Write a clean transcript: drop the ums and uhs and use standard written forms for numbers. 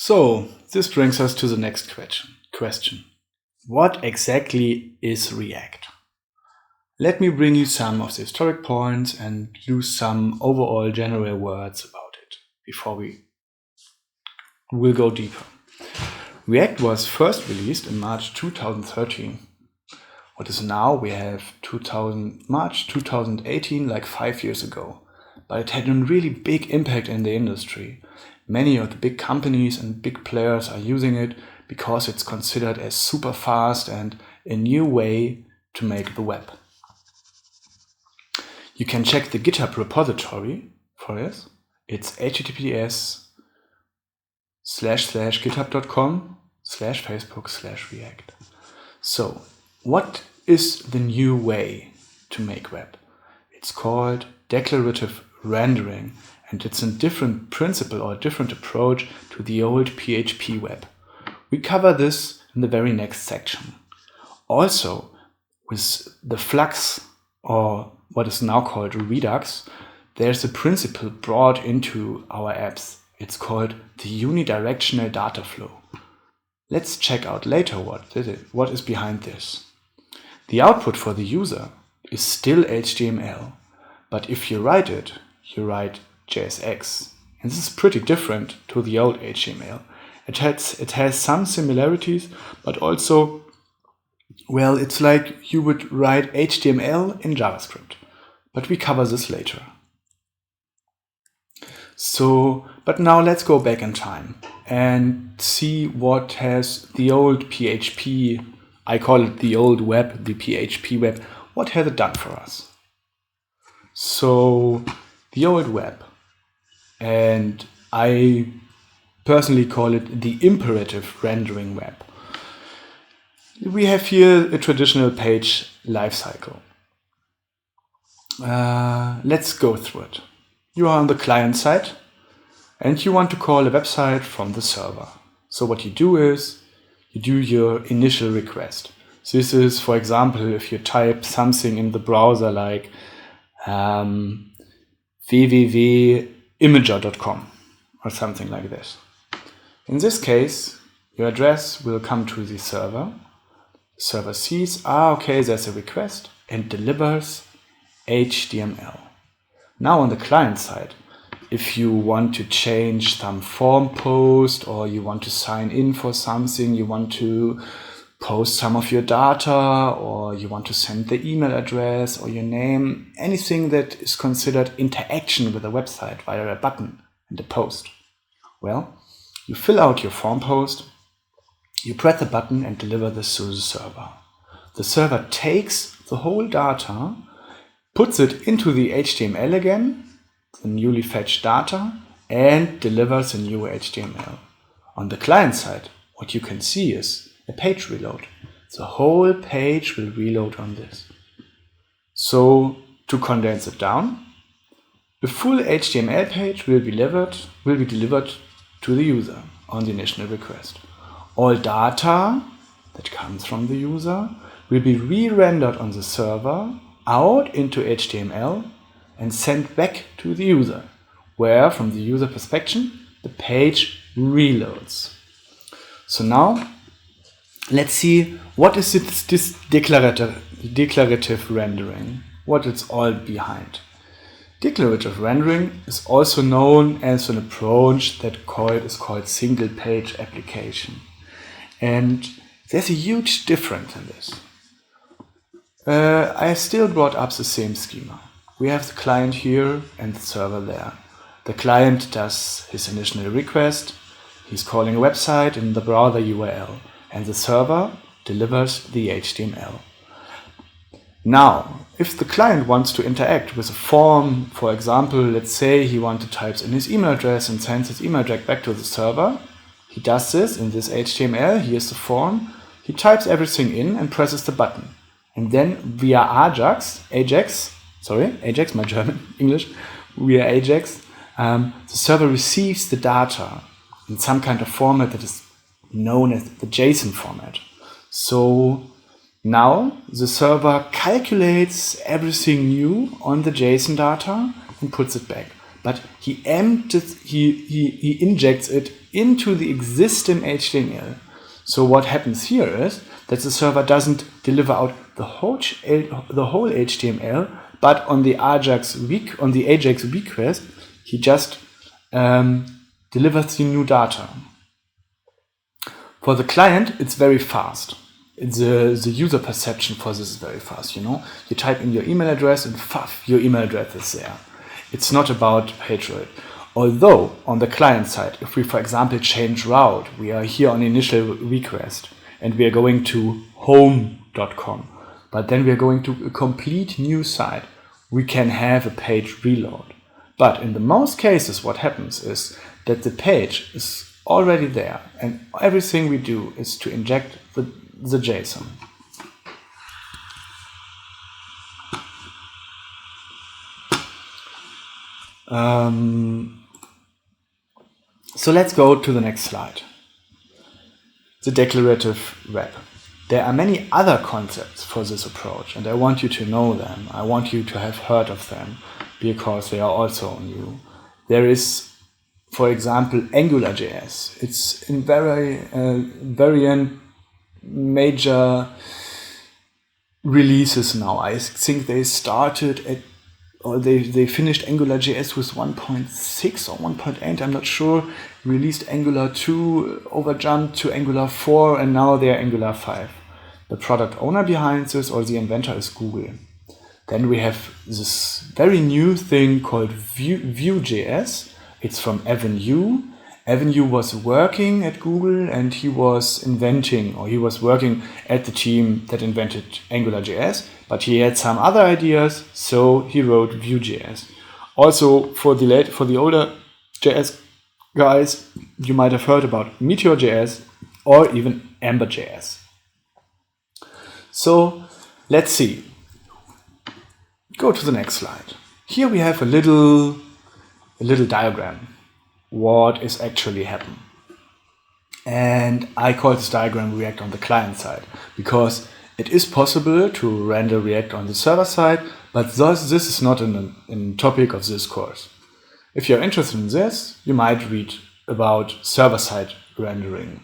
So this brings us to the next question. What exactly is React? Let me bring you some of the historic points and use some overall general words about it before we will go deeper. React was first released in March 2013. What is now, we have March 2018, like 5 years ago. But it had a really big impact in the industry. Many of the big companies and big players are using it because it's considered as super fast and a new way to make the web. You can check the GitHub repository for this. It's https://github.com/facebook/react. So, what is the new way to make web? It's called declarative rendering, and it's a different principle or a different approach to the old PHP web. We cover this in the very next section. Also, with the Flux, or what is now called Redux, there's a principle brought into our apps. It's called the unidirectional data flow. Let's check out later what is behind this. The output for the user is still HTML, but if you write it, you write JSX. And this is pretty different to the old HTML. It has some similarities, but also, well, it's like you would write HTML in JavaScript. But we cover this later. So, but now let's go back in time and see what has the old PHP, I call it the old web, the PHP web, what has it done for us? So, the old web, and I personally call it the imperative rendering web. We have here a traditional page lifecycle. Let's go through it. You are on the client side and you want to call a website from the server. So what you do is you do your initial request. This is, for example, if you type something in the browser like www.imager.com or something like this. In this case, your address will come to the server. The server sees, okay, there's a request, and delivers HTML. Now on the client side, if you want to change some form post, or you want to sign in for something, you want to post some of your data, or you want to send the email address or your name, anything that is considered interaction with a website via a button and a post. Well, you fill out your form post, you press the button and deliver this to the server. The server takes the whole data, puts it into the HTML again, the newly fetched data, and delivers a new HTML. On the client side, what you can see is a page reload. The whole page will reload on this. So, to condense it down, the full HTML page will be delivered to the user on the initial request. All data that comes from the user will be re-rendered on the server out into HTML and sent back to the user, where from the user perspective, the page reloads. So now, let's see what is this declarative rendering, what it's all behind. Declarative rendering is also known as an approach that is called single page application. And there's a huge difference in this. I still brought up the same schema. We have the client here and the server there. The client does his initial request, he's calling a website in the browser URL, and the server delivers the HTML. Now, if the client wants to interact with a form, for example, let's say he wants to type in his email address and sends his email address back to the server, he does this in this HTML, here's the form, he types everything in and presses the button. And then via Ajax, my German, English, via Ajax, the server receives the data in some kind of format that is known as the JSON format. So now the server calculates everything new on the JSON data and puts it back. but he injects it into the existing HTML. So what happens here is that the server doesn't deliver out the whole HTML, but on the Ajax request, he just delivers the new data. For the client, it's very fast. The user perception for this is very fast. You type in your email address and your email address is there. It's not about page rate. Although on the client side, if we, for example, change route, we are here on initial request and we are going to home.com, but then we are going to a complete new site, we can have a page reload. But in the most cases, what happens is that the page is already there and everything we do is to inject the JSON. So let's go to the next slide. The declarative web. There are many other concepts for this approach, and I want you to know them. I want you to have heard of them because they are also new. There is, for example, AngularJS. It's in variant major releases now. I think they started they finished AngularJS with 1.6 or 1.8, I'm not sure, released Angular 2, overjumped to Angular 4, and now they're Angular 5. The product owner behind this, or the inventor, is Google. Then we have this very new thing called Vue.js. It's from Evan You. Evan You was working at Google and he was working at the team that invented AngularJS, but he had some other ideas, so he wrote Vue.js. Also, for the older JS guys, you might have heard about Meteor.js or even Ember.js. So let's see. Go to the next slide. Here we have a little diagram. What is actually happening. And I call this diagram React on the client side because it is possible to render React on the server side, but this is not a topic of this course. If you're interested in this, you might read about server-side rendering.